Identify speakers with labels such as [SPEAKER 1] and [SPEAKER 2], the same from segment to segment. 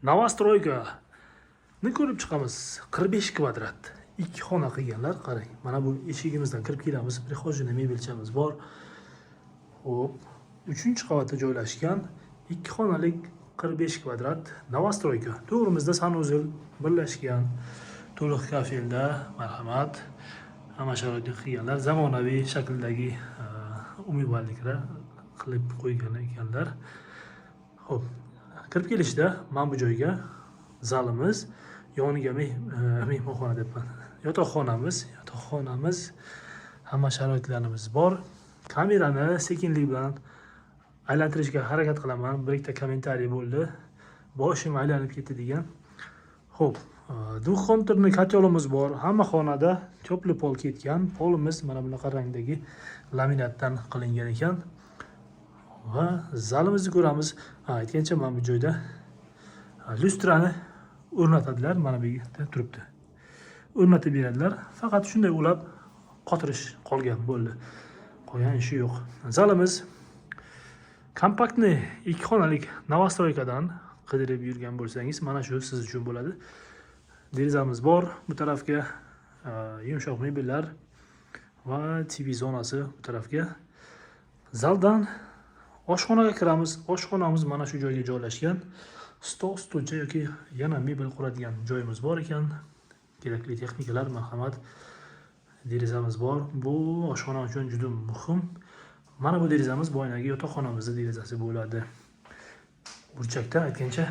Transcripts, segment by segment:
[SPEAKER 1] Novostroykani ko'rib chiqamiz. 45 kvadrat. 2 xona qilganlar, qarang. Mana bu eshigimizdan kirib kelamiz. Prixojniy mebelchamiz bor. Xo'p, 3-qavatda joylashgan 2 xonalik 45 kvadrat Novostroyka. To'g'rimizda sanuzel birlashgan. To'liq kafelda, marhamat. Hamma sharoitni qilganlar, zamonaviy shakldagi umumiyliklar qilib qo'ygan ekanlar. Xo'p, kirib kelishda mana bu joyga zalimiz, yoniga mehmonxona debman. Yotoqxonamiz, hamma sharoitlarimiz bor. Kamerani sekinlik bilan aylantirishga harakat qilaman. Bir ikkita kommentariy bo'ldi. Boshim aylanib ketdi degan. Xo'p, duxontirni kotelimiz bor. Hamma xonada teplый pol ketgan. Polimiz mana bunaqa rangdagi laminatdan qilingan ekan. Va zalimizni ko'ramiz. Aytgancha mana bu joyda lyustrani o'rnatadilar. Mana bu yerda turibdi. O'rnatib beradilar. Faqat shunday ulab qotirish qolgan bo'ldi. Qolgan ishi yo'q. Zalimiz kompaktni 2 xonalik Novostroykadan qidirib yurgan bo'lsangiz, mana shu siz uchun bo'ladi. Derazamiz bor. Bu tarafga yumshoq mebellar va TV zonasi bu tarafga. Zaldan oshxonaga kiramiz. Oshxonamiz mana shu joyga joylashgan. Stol, stulcha yoki yana mebel quradigan joyimiz bor ekan. Kerakli texnikalar, marhamat. Derazamiz bor. Bu oshxona uchun juda muhim. Mana bu derazamiz boyagi yotoqxonamizning derazasi bo'ladi. Burchakda aytgancha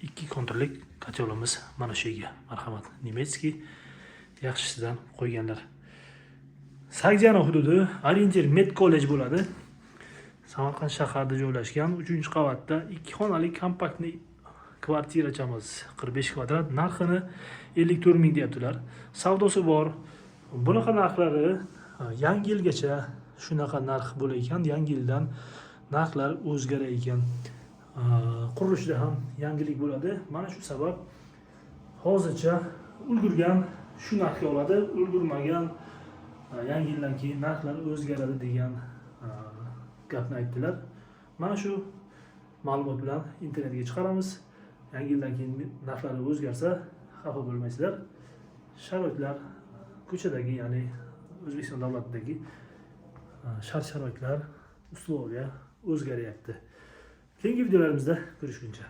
[SPEAKER 1] 2 kontrlik kotelimiz mana shu yerga. Marhamat. Nemetskiy yaxshisidan qo'yganlar. Sagyano hududi, orientir med kollej bo'ladi. Samarqand shahrida joylashgan 3-qavatda 2 xonalik kompaktli kvartirachamiz. 45 kvadrat, narxini 54 ming deyaptilar. Savdosi bor. Bunaqa narxlari yangi yilgacha shunaqa narx bo'lar ekan. Yangi yildan narxlar o'zgarar ekan. Qurilishda ham yangilik bo'ladi. Mana shu sabab hozircha ulgurgan shu narxga oladi, ulgurmagan yangi yildan keyin narxlar o'zgaradi degan gapni aytdilar. Mana shu ma'lumot bilan internetga chiqaramiz. Yangi yildan keyin narxlari o'zgarsa, xafa bo'lmaysizlar. Sharoitlar ko'chadagi, ya'ni O'zbekiston davlatidagi shart-sharoitlar uslubiga o'zgaryapti. Keyingi videolarimizda ko'rishguncha